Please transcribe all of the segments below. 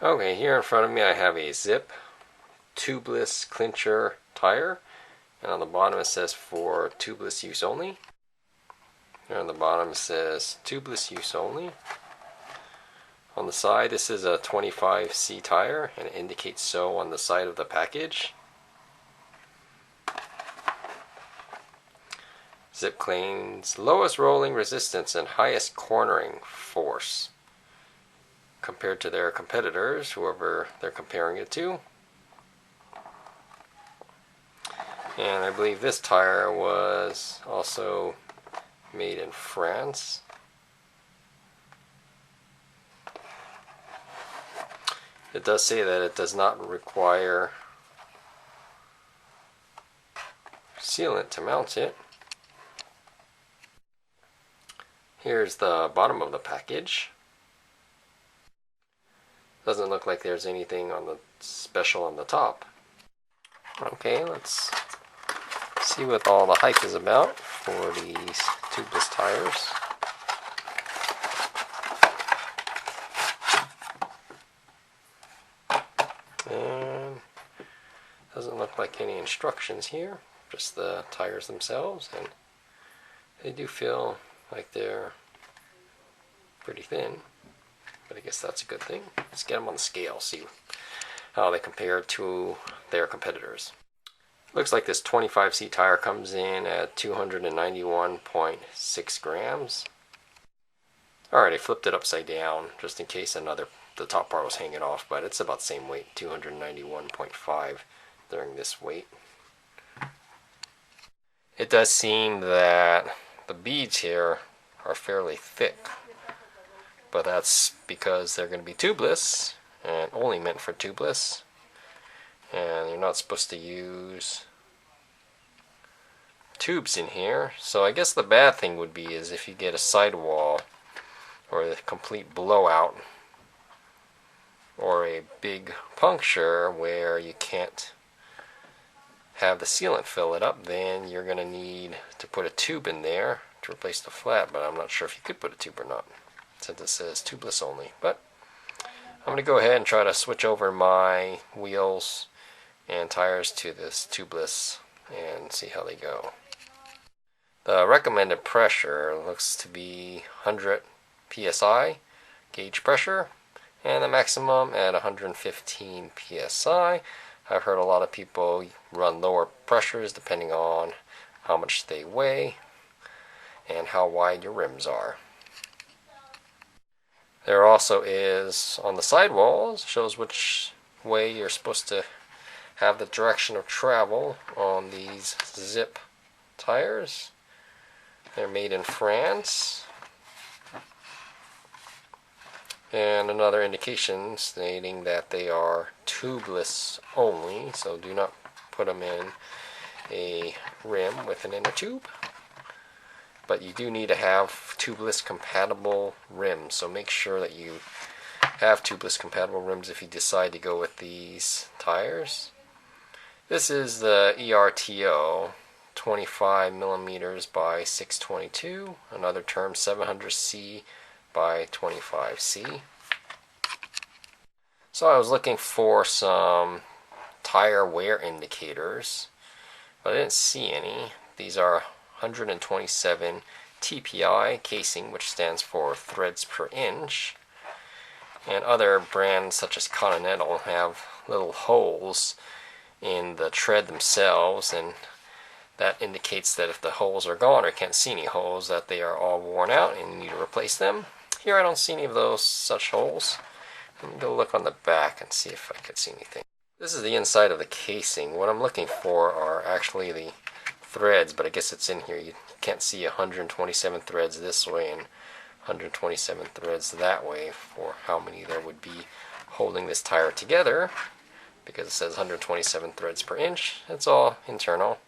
Okay, here in front of me I have a Zipp Tubeless clincher tire, and on the bottom it says for tubeless use only. Here on the bottom it says tubeless use only. On the side, this is a 25C tire, and it indicates so on the side of the package. Zipp claims lowest rolling resistance and highest cornering force compared to their competitors, whoever they're comparing it to. And I believe this tire was also made in France. It does say that it does not require sealant to mount it. Here's the bottom of the package. Doesn't look like there's anything on the special on the top. Okay, let's see what all the hype is about for these tubeless tires. And doesn't look like any instructions here, just the tires themselves, and they do feel like they're pretty thin, but I guess that's a good thing. Let's get them on the scale, see how they compare to their competitors. Looks like this 25C tire comes in at 291.6 grams. Alright, I flipped it upside down just in case the top part was hanging off, but it's about the same weight, 291.5 during this weight. It does seem that the beads here are fairly thick, but that's because they're going to be tubeless and only meant for tubeless, and you're not supposed to use tubes in here. So I guess the bad thing would be is if you get a sidewall or a complete blowout or a big puncture where you can't have the sealant fill it up, then you're going to need to put a tube in there to replace the flat, but I'm not sure if you could put a tube or not since it says tubeless only. But I'm going to go ahead and try to switch over my wheels and tires to this tubeless and see how they go. The recommended pressure looks to be 100 psi gauge pressure, and the maximum at 115 psi. I've heard a lot of people run lower pressures depending on how much they weigh and how wide your rims are. There also is on the sidewalls, shows which way you're supposed to have the direction of travel on these Zipp tires. They're made in France. And another indication stating that they are tubeless only, so do not put them in a rim with an inner tube. But you do need to have tubeless compatible rims, so make sure that you have tubeless compatible rims if you decide to go with these tires. This is the ERTO 25 millimeters by 622, another term 700C by 25C. So I was looking for some tire wear indicators, but I didn't see any. These are 127 TPI casing, which stands for threads per inch, and other brands such as Continental have little holes in the tread themselves, and that indicates that if the holes are gone or can't see any holes, that they are all worn out and you need to replace them. Here I don't see any of those such holes. Let me go look on the back and see if I could see anything. This is the inside of the casing. What I'm looking for are actually the threads, but I guess it's in here. You can't see 127 threads this way and 127 threads that way for how many there would be holding this tire together, because it says 127 threads per inch. It's all internal.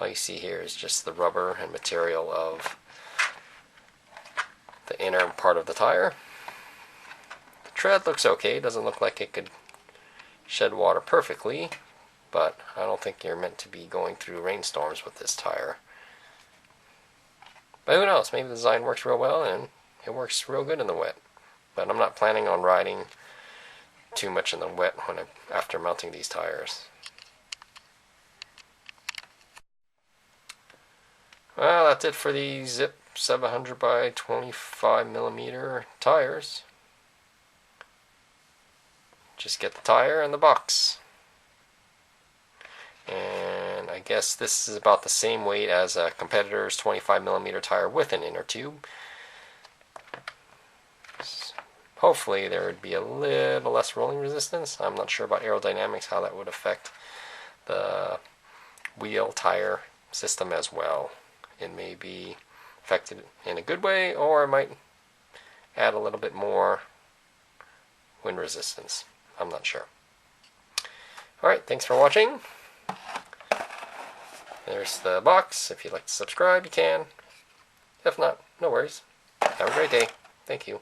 All you see here is just the rubber and material of the inner part of the tire. The tread looks okay. It doesn't look like it could shed water perfectly, but I don't think you're meant to be going through rainstorms with this tire. But who knows, maybe the design works real well and it works real good in the wet. But I'm not planning on riding too much in the wet after mounting these tires. Well, that's it for the Zipp 700 by 25 millimeter tires. Just get the tire and the box. And I guess this is about the same weight as a competitor's 25 millimeter tire with an inner tube. Hopefully there would be a little less rolling resistance. I'm not sure about aerodynamics, how that would affect the wheel tire system as well. It may be affected in a good way, or it might add a little bit more wind resistance. I'm not sure. Alright, thanks for watching. There's the box. If you'd like to subscribe, you can. If not, no worries. Have a great day. Thank you.